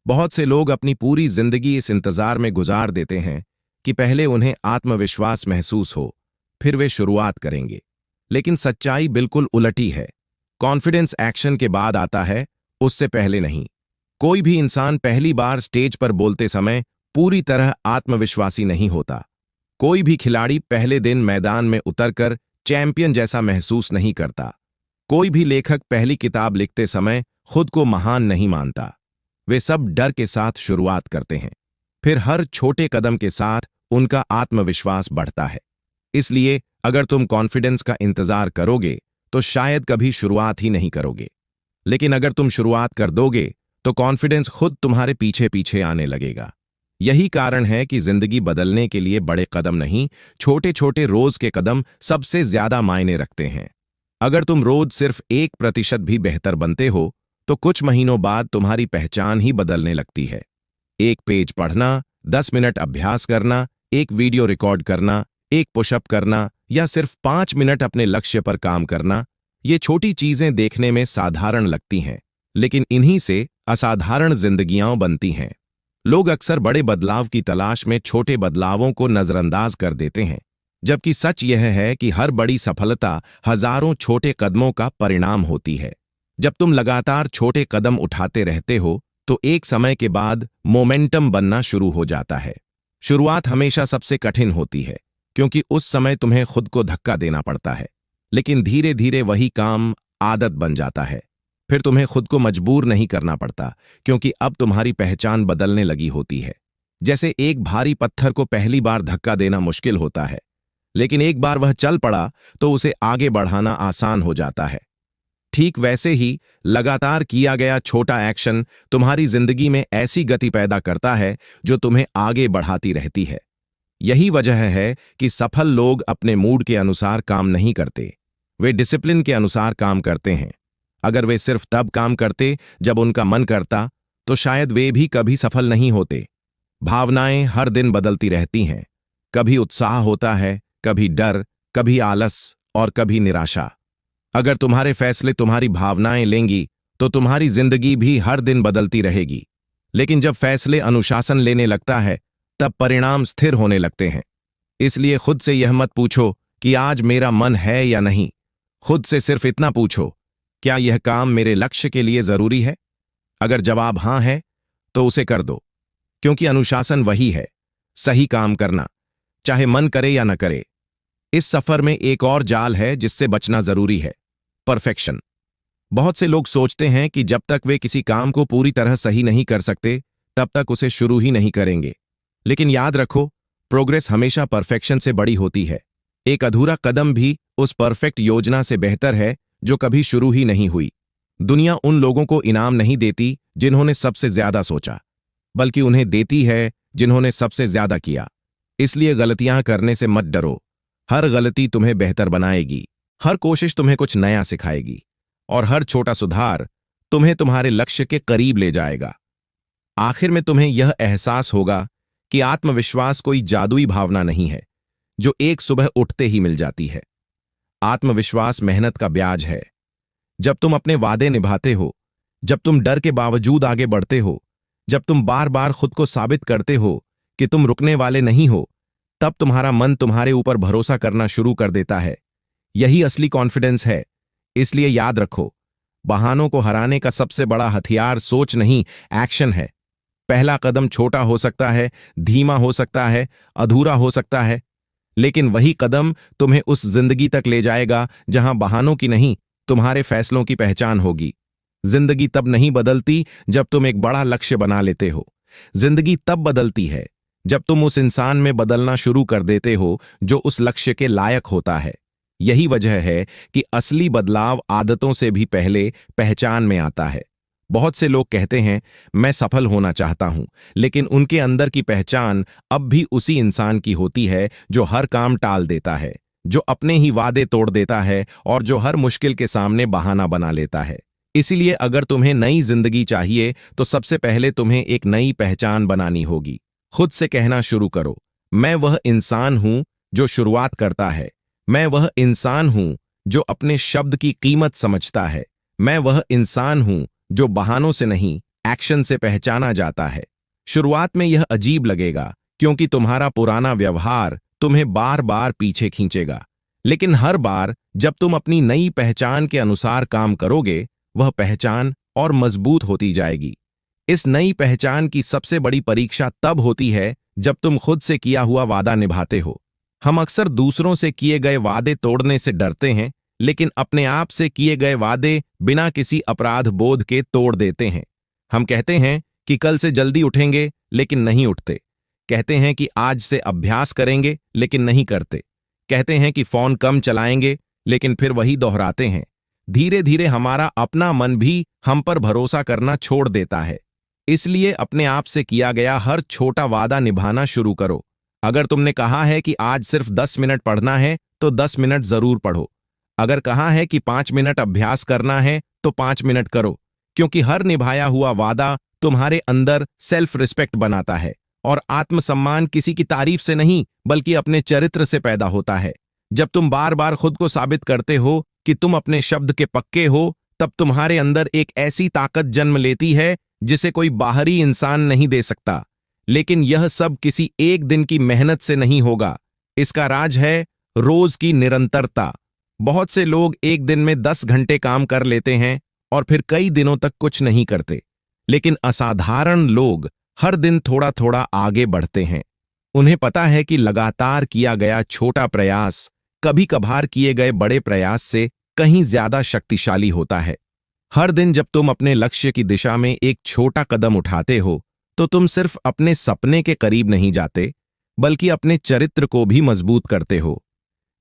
बहुत से लोग अपनी पूरी जिंदगी इस इंतजार में गुजार देते हैं कि पहले उन्हें आत्मविश्वास महसूस हो, फिर वे शुरुआत करेंगे। लेकिन सच्चाई बिल्कुल उलटी है। कॉन्फिडेंस एक्शन के बाद आता है, उससे पहले नहीं। कोई भी इंसान पहली बार स्टेज पर बोलते समय पूरी तरह आत्मविश्वासी नहीं होता। कोई भी खिलाड़ी पहले दिन मैदान में उतरकर चैंपियन जैसा महसूस नहीं करता। कोई भी लेखक पहली किताब लिखते समय खुद को महान नहीं मानता। वे सब डर के साथ शुरुआत करते हैं। फिर हर छोटे कदम के साथ उनका आत्मविश्वास बढ़ता है। इसलिए अगर तुम कॉन्फिडेंस का इंतजार करोगे तो शायद कभी शुरुआत ही नहीं करोगे। लेकिन अगर तुम शुरुआत कर दोगे तो कॉन्फिडेंस खुद तुम्हारे पीछे पीछे आने लगेगा। यही कारण है कि जिंदगी बदलने के लिए बड़े कदम नहीं, छोटे छोटे रोज के कदम सबसे ज्यादा मायने रखते हैं। अगर तुम रोज सिर्फ 1% भी बेहतर बनते हो तो कुछ महीनों बाद तुम्हारी पहचान ही बदलने लगती है। 1 पेज पढ़ना, 10 मिनट अभ्यास करना, 1 वीडियो रिकॉर्ड करना, 1 पुशअप करना या सिर्फ 5 मिनट अपने लक्ष्य पर काम करना, ये छोटी चीजें देखने में साधारण लगती हैं, लेकिन इन्हीं से असाधारण जिंदगियां बनती हैं। लोग अक्सर बड़े बदलाव की तलाश में छोटे बदलावों को नजरअंदाज कर देते हैं, जबकि सच यह है कि हर बड़ी सफलता हजारों छोटे कदमों का परिणाम होती है। जब तुम लगातार छोटे कदम उठाते रहते हो तो एक समय के बाद मोमेंटम बनना शुरू हो जाता है। शुरुआत हमेशा सबसे कठिन होती है, क्योंकि उस समय तुम्हें खुद को धक्का देना पड़ता है। लेकिन धीरे धीरे वही काम आदत बन जाता है। फिर तुम्हें खुद को मजबूर नहीं करना पड़ता, क्योंकि अब तुम्हारी पहचान बदलने लगी होती है। जैसे एक भारी पत्थर को पहली बार धक्का देना मुश्किल होता है, लेकिन एक बार वह चल पड़ा तो उसे आगे बढ़ाना आसान हो जाता है। ठीक वैसे ही लगातार किया गया छोटा एक्शन तुम्हारी जिंदगी में ऐसी गति पैदा करता है जो तुम्हें आगे बढ़ाती रहती है। यही वजह है कि सफल लोग अपने मूड के अनुसार काम नहीं करते, वे डिसिप्लिन के अनुसार काम करते हैं। अगर वे सिर्फ तब काम करते जब उनका मन करता तो शायद वे भी कभी सफल नहीं होते। भावनाएं हर दिन बदलती रहती हैं। कभी उत्साह होता है, कभी डर, कभी आलस और कभी निराशा। अगर तुम्हारे फैसले तुम्हारी भावनाएं लेंगी तो तुम्हारी जिंदगी भी हर दिन बदलती रहेगी। लेकिन जब फैसले अनुशासन लेने लगता है तब परिणाम स्थिर होने लगते हैं। इसलिए खुद से यह मत पूछो कि आज मेरा मन है या नहीं। खुद से सिर्फ इतना पूछो, क्या यह काम मेरे लक्ष्य के लिए जरूरी है? अगर जवाब हां है तो उसे कर दो, क्योंकि अनुशासन वही है, सही काम करना, चाहे मन करे या न करे। इस सफर में एक और जाल है जिससे बचना जरूरी है, परफेक्शन। बहुत से लोग सोचते हैं कि जब तक वे किसी काम को पूरी तरह सही नहीं कर सकते तब तक उसे शुरू ही नहीं करेंगे। लेकिन याद रखो, प्रोग्रेस हमेशा परफेक्शन से बड़ी होती है। एक अधूरा कदम भी उस परफेक्ट योजना से बेहतर है जो कभी शुरू ही नहीं हुई। दुनिया उन लोगों को इनाम नहीं देती जिन्होंने सबसे ज्यादा सोचा, बल्कि उन्हें देती है जिन्होंने सबसे ज्यादा किया। इसलिए गलतियां करने से मत डरो। हर गलती तुम्हें बेहतर बनाएगी, हर कोशिश तुम्हें कुछ नया सिखाएगी और हर छोटा सुधार तुम्हें तुम्हारे लक्ष्य के करीब ले जाएगा। आखिर में तुम्हें यह एहसास होगा कि आत्मविश्वास कोई जादुई भावना नहीं है जो एक सुबह उठते ही मिल जाती है। आत्मविश्वास मेहनत का ब्याज है। जब तुम अपने वादे निभाते हो, जब तुम डर के बावजूद आगे बढ़ते हो, जब तुम बार बार खुद को साबित करते हो कि तुम रुकने वाले नहीं हो, तब तुम्हारा मन तुम्हारे ऊपर भरोसा करना शुरू कर देता है। यही असली कॉन्फिडेंस है। इसलिए याद रखो, बहानों को हराने का सबसे बड़ा हथियार सोच नहीं, एक्शन है। पहला कदम छोटा हो सकता है, धीमा हो सकता है, अधूरा हो सकता है, लेकिन वही कदम तुम्हें उस जिंदगी तक ले जाएगा जहां बहानों की नहीं, तुम्हारे फैसलों की पहचान होगी। जिंदगी तब नहीं बदलती जब तुम एक बड़ा लक्ष्य बना लेते हो। जिंदगी तब बदलती है जब तुम उस इंसान में बदलना शुरू कर देते हो जो उस लक्ष्य के लायक होता है। यही वजह है कि असली बदलाव आदतों से भी पहले पहचान में आता है। बहुत से लोग कहते हैं, मैं सफल होना चाहता हूं, लेकिन उनके अंदर की पहचान अब भी उसी इंसान की होती है जो हर काम टाल देता है, जो अपने ही वादे तोड़ देता है और जो हर मुश्किल के सामने बहाना बना लेता है। इसीलिए अगर तुम्हें नई जिंदगी चाहिए तो सबसे पहले तुम्हें एक नई पहचान बनानी होगी। खुद से कहना शुरू करो, मैं वह इंसान हूं जो शुरुआत करता है। मैं वह इंसान हूं जो अपने शब्द की कीमत समझता है। मैं वह इंसान हूं जो बहानों से नहीं, एक्शन से पहचाना जाता है। शुरुआत में यह अजीब लगेगा, क्योंकि तुम्हारा पुराना व्यवहार तुम्हें बार बार पीछे खींचेगा। लेकिन हर बार जब तुम अपनी नई पहचान के अनुसार काम करोगे, वह पहचान और मजबूत होती जाएगी। इस नई पहचान की सबसे बड़ी परीक्षा तब होती है जब तुम खुद से किया हुआ वादा निभाते हो। हम अक्सर दूसरों से किए गए वादे तोड़ने से डरते हैं, लेकिन अपने आप से किए गए वादे बिना किसी अपराध बोध के तोड़ देते हैं। हम कहते हैं कि कल से जल्दी उठेंगे, लेकिन नहीं उठते। कहते हैं कि आज से अभ्यास करेंगे, लेकिन नहीं करते। कहते हैं कि फोन कम चलाएंगे, लेकिन फिर वही दोहराते हैं। धीरे धीरे हमारा अपना मन भी हम पर भरोसा करना छोड़ देता है। इसलिए अपने आप से किया गया हर छोटा वादा निभाना शुरू करो। अगर तुमने कहा है कि आज सिर्फ 10 मिनट पढ़ना है, तो 10 मिनट जरूर पढ़ो। अगर कहा है कि 5 मिनट अभ्यास करना है, तो 5 मिनट करो, क्योंकि हर निभाया हुआ वादा तुम्हारे अंदर सेल्फ रिस्पेक्ट बनाता है। और आत्मसम्मान किसी की तारीफ से नहीं, बल्कि अपने चरित्र से पैदा होता है। जब तुम बार बार खुद को साबित करते हो कि तुम अपने शब्द के पक्के हो, तब तुम्हारे अंदर एक ऐसी ताकत जन्म लेती है जिसे कोई बाहरी इंसान नहीं दे सकता। लेकिन यह सब किसी एक दिन की मेहनत से नहीं होगा। इसका राज है रोज की निरंतरता। बहुत से लोग एक दिन में 10 घंटे काम कर लेते हैं और फिर कई दिनों तक कुछ नहीं करते। लेकिन असाधारण लोग हर दिन थोड़ा थोड़ा आगे बढ़ते हैं। उन्हें पता है कि लगातार किया गया छोटा प्रयास कभी कभार किए गए बड़े प्रयास से कहीं ज्यादा शक्तिशाली होता है। हर दिन जब तुम अपने लक्ष्य की दिशा में एक छोटा कदम उठाते हो, तो तुम सिर्फ अपने सपने के करीब नहीं जाते, बल्कि अपने चरित्र को भी मजबूत करते हो।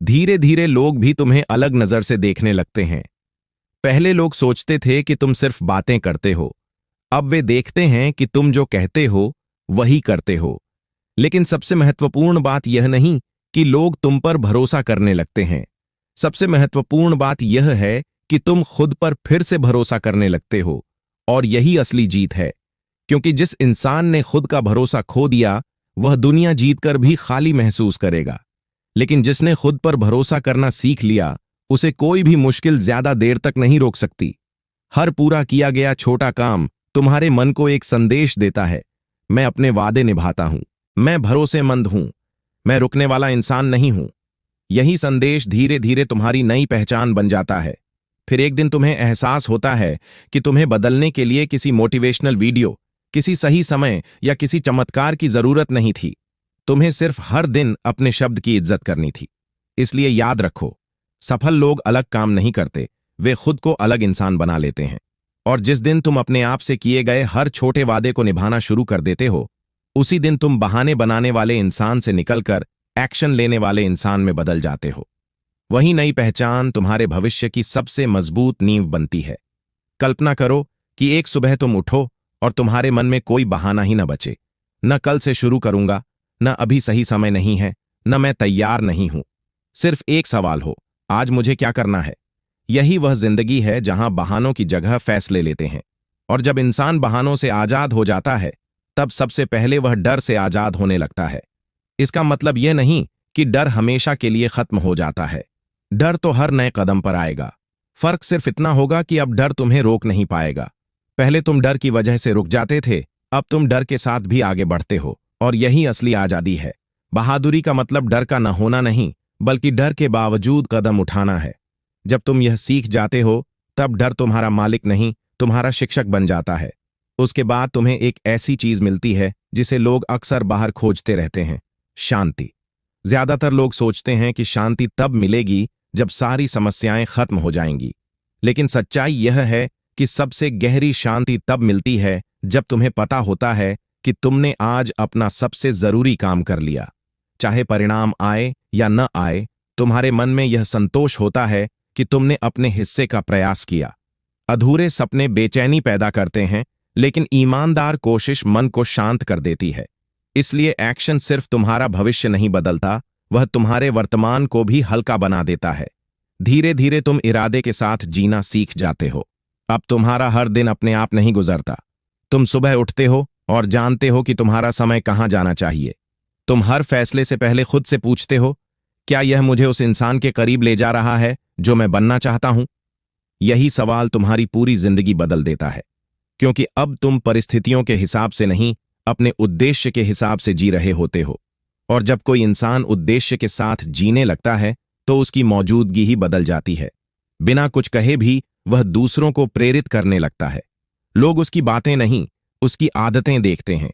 धीरे धीरे लोग भी तुम्हें अलग नजर से देखने लगते हैं। पहले लोग सोचते थे कि तुम सिर्फ बातें करते हो। अब वे देखते हैं कि तुम जो कहते हो वही करते हो। लेकिन सबसे महत्वपूर्ण बात यह नहीं कि लोग तुम पर भरोसा करने लगते हैं। सबसे महत्वपूर्ण बात यह है कि तुम खुद पर फिर से भरोसा करने लगते हो। और यही असली जीत है, क्योंकि जिस इंसान ने खुद का भरोसा खो दिया, वह दुनिया जीतकर भी खाली महसूस करेगा। लेकिन जिसने खुद पर भरोसा करना सीख लिया, उसे कोई भी मुश्किल ज्यादा देर तक नहीं रोक सकती। हर पूरा किया गया छोटा काम तुम्हारे मन को एक संदेश देता है, मैं अपने वादे निभाता हूं, मैं भरोसेमंद हूं, मैं रुकने वाला इंसान नहीं हूं। यही संदेश धीरे धीरे तुम्हारी नई पहचान बन जाता है। फिर एक दिन तुम्हें एहसास होता है कि तुम्हें बदलने के लिए किसी मोटिवेशनल वीडियो, किसी सही समय या किसी चमत्कार की जरूरत नहीं थी। तुम्हें सिर्फ हर दिन अपने शब्द की इज्जत करनी थी। इसलिए याद रखो, सफल लोग अलग काम नहीं करते, वे खुद को अलग इंसान बना लेते हैं। और जिस दिन तुम अपने आप से किए गए हर छोटे वादे को निभाना शुरू कर देते हो, उसी दिन तुम बहाने बनाने वाले इंसान से निकलकर एक्शन लेने वाले इंसान में बदल जाते हो। वही नई पहचान तुम्हारे भविष्य की सबसे मजबूत नींव बनती है। कल्पना करो कि एक सुबह तुम उठो और तुम्हारे मन में कोई बहाना ही न बचे। न कल से शुरू करूंगा, न अभी सही समय नहीं है, न मैं तैयार नहीं हूं। सिर्फ एक सवाल हो, आज मुझे क्या करना है। यही वह जिंदगी है जहां बहानों की जगह फैसले लेते हैं। और जब इंसान बहानों से आजाद हो जाता है, तब सबसे पहले वह डर से आजाद होने लगता है। इसका मतलब यह नहीं कि डर हमेशा के लिए खत्म हो जाता है। डर तो हर नए कदम पर आएगा। फर्क सिर्फ इतना होगा कि अब डर तुम्हें रोक नहीं पाएगा। पहले तुम डर की वजह से रुक जाते थे, अब तुम डर के साथ भी आगे बढ़ते हो। और यही असली आजादी है। बहादुरी का मतलब डर का न होना नहीं, बल्कि डर के बावजूद कदम उठाना है। जब तुम यह सीख जाते हो, तब डर तुम्हारा मालिक नहीं, तुम्हारा शिक्षक बन जाता है। उसके बाद तुम्हें एक ऐसी चीज मिलती है जिसे लोग अक्सर बाहर खोजते रहते हैं, शांति। ज्यादातर लोग सोचते हैं कि शांति तब मिलेगी जब सारी समस्याएं खत्म हो जाएंगी। लेकिन सच्चाई यह है कि सबसे गहरी शांति तब मिलती है जब तुम्हें पता होता है कि तुमने आज अपना सबसे जरूरी काम कर लिया। चाहे परिणाम आए या न आए, तुम्हारे मन में यह संतोष होता है कि तुमने अपने हिस्से का प्रयास किया। अधूरे सपने बेचैनी पैदा करते हैं, लेकिन ईमानदार कोशिश मन को शांत कर देती है। इसलिए एक्शन सिर्फ तुम्हारा भविष्य नहीं बदलता, वह तुम्हारे वर्तमान को भी हल्का बना देता है। धीरे धीरे तुम इरादे के साथ जीना सीख जाते हो। अब तुम्हारा हर दिन अपने आप नहीं गुजरता। तुम सुबह उठते हो और जानते हो कि तुम्हारा समय कहाँ जाना चाहिए। तुम हर फैसले से पहले खुद से पूछते हो, क्या यह मुझे उस इंसान के करीब ले जा रहा है जो मैं बनना चाहता हूं? यही सवाल तुम्हारी पूरी जिंदगी बदल देता है, क्योंकि अब तुम परिस्थितियों के हिसाब से नहीं, अपने उद्देश्य के हिसाब से जी रहे होते हो। और जब कोई इंसान उद्देश्य के साथ जीने लगता है, तो उसकी मौजूदगी ही बदल जाती है। बिना कुछ कहे भी वह दूसरों को प्रेरित करने लगता है। लोग उसकी बातें नहीं, उसकी आदतें देखते हैं।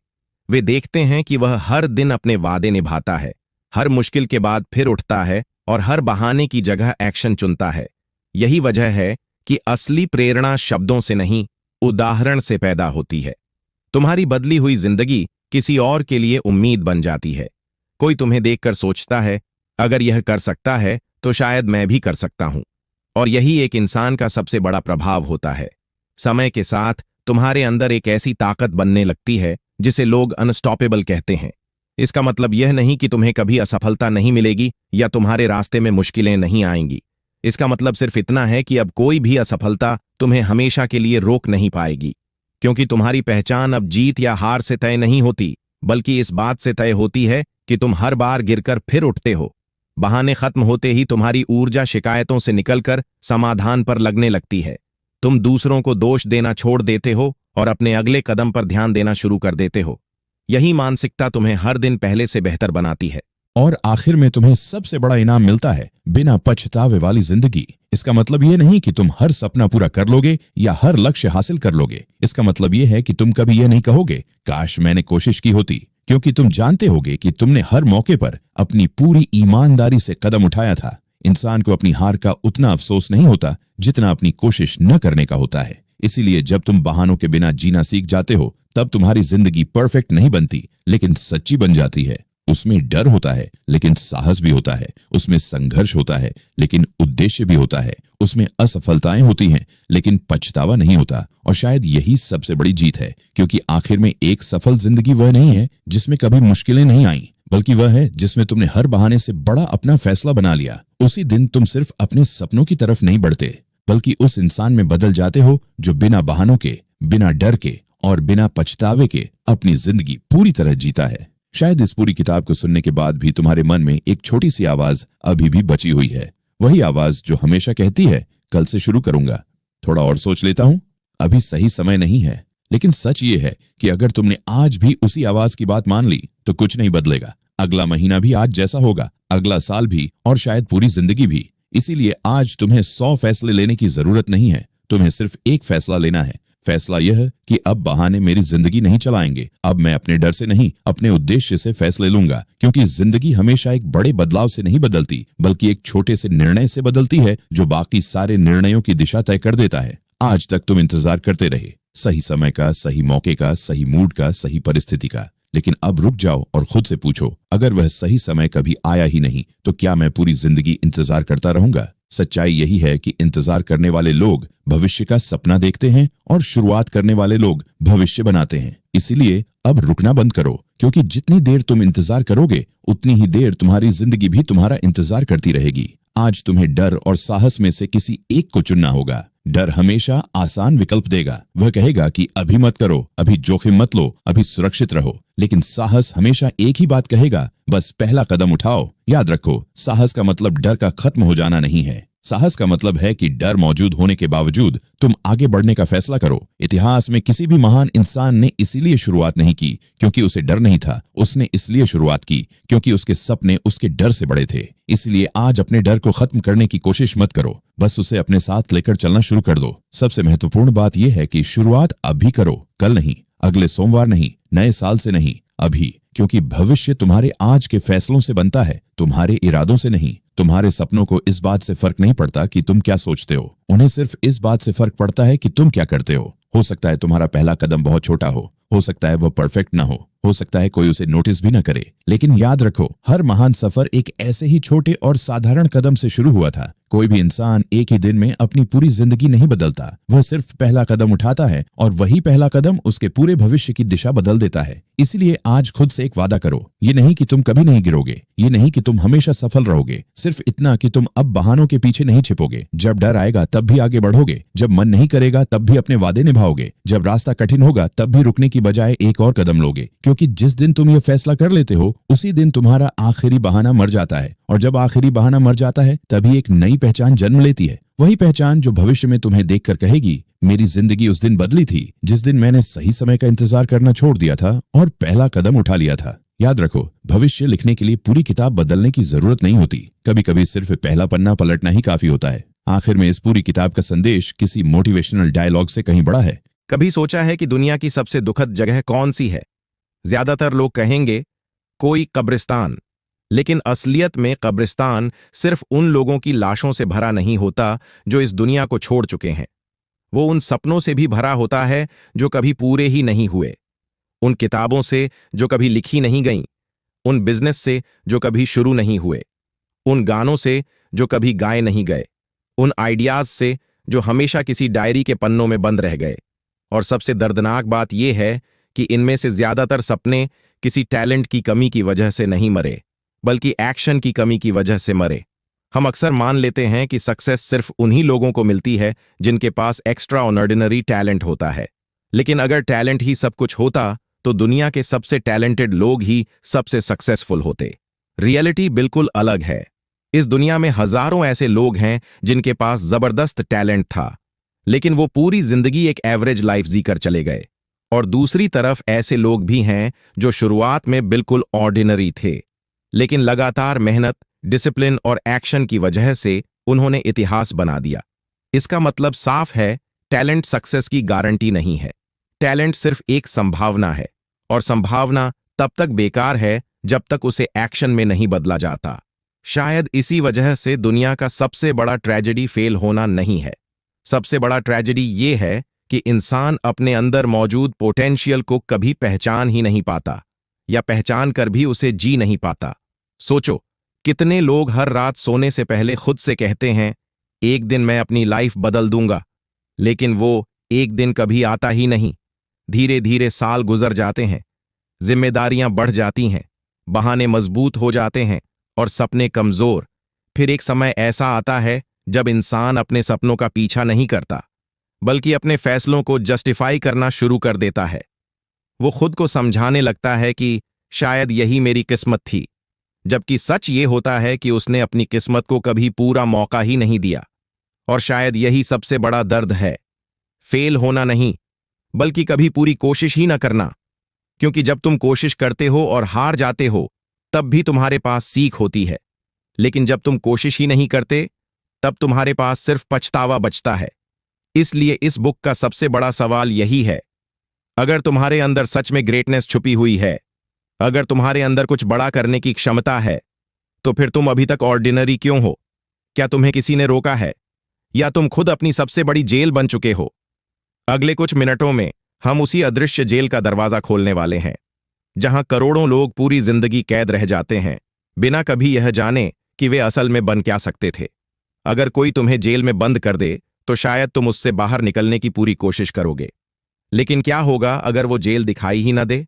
वे देखते हैं कि वह हर दिन अपने वादे निभाता है, हर मुश्किल के बाद फिर उठता है और हर बहाने की जगह एक्शन चुनता है। यही वजह है कि असली प्रेरणा शब्दों से नहीं, उदाहरण से पैदा होती है। तुम्हारी बदली हुई जिंदगी किसी और के लिए उम्मीद बन जाती है। कोई तुम्हें देखकर सोचता है, अगर यह कर सकता है तो शायद मैं भी कर सकता हूं। और यही एक इंसान का सबसे बड़ा प्रभाव होता है। समय के साथ तुम्हारे अंदर एक ऐसी ताकत बनने लगती है जिसे लोग अनस्टॉपेबल कहते हैं। इसका मतलब यह नहीं कि तुम्हें कभी असफलता नहीं मिलेगी या तुम्हारे रास्ते में मुश्किलें नहीं आएंगी। इसका मतलब सिर्फ इतना है कि अब कोई भी असफलता तुम्हें हमेशा के लिए रोक नहीं पाएगी, क्योंकि तुम्हारी पहचान अब जीत या हार से तय नहीं होती, बल्कि इस बात से तय होती है कि तुम हर बार गिरकर फिर उठते हो। बहाने खत्म होते ही तुम्हारी ऊर्जा शिकायतों से निकलकर समाधान पर लगने लगती है। तुम दूसरों को दोष देना छोड़ देते हो और अपने अगले कदम पर ध्यान देना शुरू कर देते हो। यही मानसिकता तुम्हें हर दिन पहले से बेहतर बनाती है। और आखिर में तुम्हें सबसे बड़ा इनाम मिलता है, बिना पछतावे वाली जिंदगी। इसका मतलब ये नहीं कि तुम हर सपना पूरा कर लोगे या हर लक्ष्य हासिल कर लोगे। इसका मतलब ये है कि तुम कभी ये नहीं कहोगे, काश मैंने कोशिश की होती, क्योंकि तुम जानते होगे कि तुमने हर मौके पर अपनी पूरी ईमानदारी से कदम उठाया था। इंसान को अपनी हार का उतना अफसोस नहीं होता जितना अपनी कोशिश न करने का होता है। इसीलिए जब तुम बहानों के बिना जीना सीख जाते हो, तब तुम्हारी जिंदगी परफेक्ट नहीं बनती, लेकिन सच्ची बन जाती है। उसमें डर होता है, लेकिन साहस भी होता है। उसमें संघर्ष होता है, लेकिन उद्देश्य भी होता है। उसमें असफलताएं होती हैं, लेकिन पछतावा नहीं होता। और शायद यही सबसे बड़ी जीत है, क्योंकि आखिर में एक सफल जिंदगी वह नहीं है जिसमें कभी मुश्किलें नहीं आई, बल्कि वह है जिसमें तुमने हर बहाने से बड़ा अपना फैसला बना लिया। उसी दिन तुम सिर्फ अपने सपनों की तरफ नहीं बढ़ते, बल्कि उस इंसान में बदल जाते हो जो बिना बहानों के, बिना डर के और बिना पछतावे के अपनी जिंदगी पूरी तरह जीता है। शायद इस पूरी किताब को सुनने के बाद भी तुम्हारे मन में एक छोटी सी आवाज अभी भी बची हुई है। वही आवाज जो हमेशा कहती है, कल से शुरू करूंगा, थोड़ा और सोच लेता हूं, अभी सही समय नहीं है। लेकिन सच ये है कि अगर तुमने आज भी उसी आवाज की बात मान ली तो कुछ नहीं बदलेगा। अगला महीना भी आज जैसा होगा, अगला साल भी, और शायद पूरी जिंदगी भी। इसीलिए आज तुम्हें 100 फैसले लेने की जरूरत नहीं है, तुम्हें सिर्फ एक फैसला लेना है। फैसला यह कि अब बहाने मेरी जिंदगी नहीं चलाएंगे। अब मैं अपने डर से नहीं, अपने उद्देश्य से फैसले लूंगा, क्योंकि जिंदगी हमेशा एक बड़े बदलाव से नहीं बदलती, बल्कि एक छोटे से निर्णय से बदलती है, जो बाकी सारे निर्णयों की दिशा तय कर देता है। आज तक तुम इंतजार करते रहे, सही समय का, सही मौके का, सही मूड का, सही परिस्थिति का। लेकिन अब रुक जाओ और खुद से पूछो, अगर वह सही समय कभी आया ही नहीं तो क्या मैं पूरी जिंदगी इंतजार करता रहूंगा? सच्चाई यही है कि इंतजार करने वाले लोग भविष्य का सपना देखते हैं और शुरुआत करने वाले लोग भविष्य बनाते हैं। इसीलिए अब रुकना बंद करो, क्योंकि जितनी देर तुम इंतजार करोगे उतनी ही देर तुम्हारी जिंदगी भी तुम्हारा इंतजार करती रहेगी। आज तुम्हें डर और साहस में से किसी एक को चुनना होगा। डर हमेशा आसान विकल्प देगा, वह कहेगा कि अभी मत करो, अभी जोखिम मत लो, अभी सुरक्षित रहो। लेकिन साहस हमेशा एक ही बात कहेगा, बस पहला कदम उठाओ। याद रखो, साहस का मतलब डर का खत्म हो जाना नहीं है। साहस का मतलब है कि डर मौजूद होने के बावजूद तुम आगे बढ़ने का फैसला करो। इतिहास में किसी भी महान इंसान ने इसीलिए शुरुआत नहीं की क्योंकि उसे डर नहीं था, उसने इसलिए शुरुआत की क्योंकि उसके सपने उसके डर से बड़े थे। इसलिए आज अपने डर को खत्म करने की कोशिश मत करो, बस उसे अपने साथ लेकर चलना शुरू कर दो। सबसे महत्वपूर्ण बात यह है कि शुरुआत अभी करो, कल नहीं, अगले सोमवार नहीं, नए साल से नहीं, अभी। क्योंकि भविष्य तुम्हारे आज के फैसलों से बनता है, तुम्हारे इरादों से नहीं। तुम्हारे सपनों को इस बात से फर्क नहीं पड़ता कि तुम क्या सोचते हो, उन्हें सिर्फ इस बात से फर्क पड़ता है कि तुम क्या करते हो। हो सकता है तुम्हारा पहला कदम बहुत छोटा हो सकता है वह परफेक्ट ना हो सकता है कोई उसे नोटिस भी ना करे। लेकिन याद रखो, हर महान सफर एक ऐसे ही छोटे और साधारण कदम से शुरू हुआ था। कोई भी इंसान एक ही दिन में अपनी पूरी जिंदगी नहीं बदलता, वह सिर्फ पहला कदम उठाता है और वही पहला कदम उसके पूरे भविष्य की दिशा बदल देता है। इसलिए आज खुद से एक वादा करो, ये नहीं कि तुम कभी नहीं गिरोगे, ये नहीं कि तुम हमेशा सफल रहोगे, सिर्फ इतना कि तुम अब बहानों के पीछे नहीं छिपोगे। जब डर आएगा तब भी आगे बढ़ोगे, जब मन नहीं करेगा तब भी अपने वादे निभाओगे, जब रास्ता कठिन होगा तब भी रुकने की बजाय एक और कदम लोगे। क्योंकि जिस दिन तुम ये फैसला कर लेते हो उसी दिन तुम्हारा आखिरी बहाना मर जाता है, और जब आखिरी बहाना मर जाता है तभी एक नई पहचान जन्म लेती है। वही पहचान जो भविष्य में तुम्हें देखकर कहेगी, मेरी जिंदगी उस दिन बदली थी जिस दिन मैंने सही समय का इंतजार करना छोड़ दिया था और पहला कदम उठा लिया था। याद रखो, भविष्य लिखने के लिए पूरी किताब बदलने की जरूरत नहीं होती। कभी कभी सिर्फ पहला पन्ना पलटना ही काफी होता है। आखिर में इस पूरी किताब का संदेश किसी मोटिवेशनल डायलॉग से कहीं बड़ा है। कभी सोचा है कि दुनिया की सबसे दुखद जगह कौन सी है? ज्यादातर लोग कहेंगे कोई कब्रिस्तान, लेकिन असलियत में कब्रिस्तान सिर्फ उन लोगों की लाशों से भरा नहीं होता जो इस दुनिया को छोड़ चुके हैं। वो उन सपनों से भी भरा होता है जो कभी पूरे ही नहीं हुए, उन किताबों से जो कभी लिखी नहीं गईं, उन बिजनेस से जो कभी शुरू नहीं हुए, उन गानों से जो कभी गाए नहीं गए, उन आइडियाज से जो हमेशा किसी डायरी के पन्नों में बंद रह गए। और सबसे दर्दनाक बात यह है कि इनमें से ज्यादातर सपने किसी टैलेंट की कमी की वजह से नहीं मरे, बल्कि एक्शन की कमी की वजह से मरे। हम अक्सर मान लेते हैं कि सक्सेस सिर्फ उन्हीं लोगों को मिलती है जिनके पास एक्स्ट्रा ऑर्डिनरी टैलेंट होता है, लेकिन अगर टैलेंट ही सब कुछ होता तो दुनिया के सबसे टैलेंटेड लोग ही सबसे सक्सेसफुल होते। रियलिटी बिल्कुल अलग है। इस दुनिया में हजारों ऐसे लोग हैं जिनके पास जबरदस्त टैलेंट था, लेकिन वो पूरी जिंदगी एक एवरेज लाइफ जीकर चले गए। और दूसरी तरफ ऐसे लोग भी हैं जो शुरुआत में बिल्कुल ऑर्डिनरी थे, लेकिन लगातार मेहनत, डिसिप्लिन और एक्शन की वजह से उन्होंने इतिहास बना दिया। इसका मतलब साफ है, टैलेंट सक्सेस की गारंटी नहीं है। टैलेंट सिर्फ एक संभावना है, और संभावना तब तक बेकार है जब तक उसे एक्शन में नहीं बदला जाता। शायद इसी वजह से दुनिया का सबसे बड़ा ट्रेजेडी फेल होना नहीं है। सबसे बड़ा ट्रेजेडी ये है कि इंसान अपने अंदर मौजूद पोटेंशियल को कभी पहचान ही नहीं पाता, या पहचान कर भी उसे जी नहीं पाता। सोचो, कितने लोग हर रात सोने से पहले खुद से कहते हैं, एक दिन मैं अपनी लाइफ बदल दूंगा, लेकिन वो एक दिन कभी आता ही नहीं। धीरे धीरे साल गुजर जाते हैं, जिम्मेदारियां बढ़ जाती हैं, बहाने मजबूत हो जाते हैं और सपने कमजोर। फिर एक समय ऐसा आता है जब इंसान अपने सपनों का पीछा नहीं करता, बल्कि अपने फैसलों को जस्टिफाई करना शुरू कर देता है। वो खुद को समझाने लगता है कि शायद यही मेरी किस्मत थी, जबकि सच ये होता है कि उसने अपनी किस्मत को कभी पूरा मौका ही नहीं दिया। और शायद यही सबसे बड़ा दर्द है, फेल होना नहीं, बल्कि कभी पूरी कोशिश ही ना करना। क्योंकि जब तुम कोशिश करते हो और हार जाते हो, तब भी तुम्हारे पास सीख होती है, लेकिन जब तुम कोशिश ही नहीं करते, तब तुम्हारे पास सिर्फ पछतावा बचता है। इसलिए इस बुक का सबसे बड़ा सवाल यही है, अगर तुम्हारे अंदर सच में ग्रेटनेस छुपी हुई है, अगर तुम्हारे अंदर कुछ बड़ा करने की क्षमता है, तो फिर तुम अभी तक ऑर्डिनरी क्यों हो? क्या तुम्हें किसी ने रोका है, या तुम खुद अपनी सबसे बड़ी जेल बन चुके हो? अगले कुछ मिनटों में हम उसी अदृश्य जेल का दरवाजा खोलने वाले हैं, जहां करोड़ों लोग पूरी जिंदगी कैद रह जाते हैं, बिना कभी यह जाने कि वे असल में बन क्या सकते थे। अगर कोई तुम्हें जेल में बंद कर दे, तो शायद तुम उससे बाहर निकलने की पूरी कोशिश करोगे, लेकिन क्या होगा अगर वो जेल दिखाई ही न दे?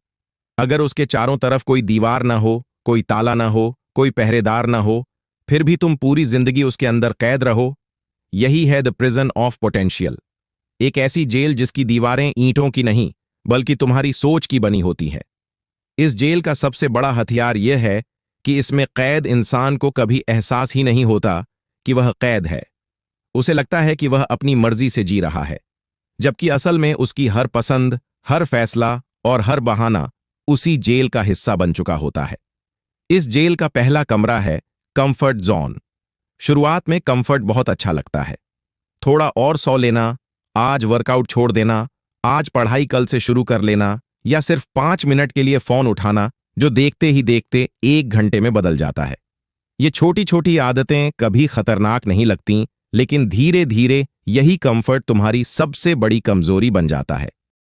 अगर उसके चारों तरफ कोई दीवार ना हो, कोई ताला ना हो, कोई पहरेदार ना हो, फिर भी तुम पूरी जिंदगी उसके अंदर कैद रहो? यही है द प्रिजन ऑफ पोटेंशियल। एक ऐसी जेल जिसकी दीवारें ईंटों की नहीं, बल्कि तुम्हारी सोच की बनी होती है। इस जेल का सबसे बड़ा हथियार यह है कि इसमें कैद इंसान को कभी एहसास ही नहीं होता कि वह कैद है। उसे लगता है कि वह अपनी मर्जी से जी रहा है, जबकि असल में उसकी हर पसंद, हर फैसला और हर बहाना उसी जेल का हिस्सा बन चुका होता है। इस जेल का पहला कमरा है कंफर्ट जोन। शुरुआत में कंफर्ट बहुत अच्छा लगता है, थोड़ा और सो लेना, आज वर्कआउट छोड़ देना, आज पढ़ाई कल से शुरू कर लेना, या सिर्फ 5 मिनट के लिए फोन उठाना, जो देखते ही देखते 1 घंटे में बदल जाता है। ये छोटी छोटी आदतें कभी खतरनाक नहीं लगती, लेकिन धीरे धीरे यही कंफर्ट तुम्हारी सबसे बड़ी कमजोरी बन जाता है।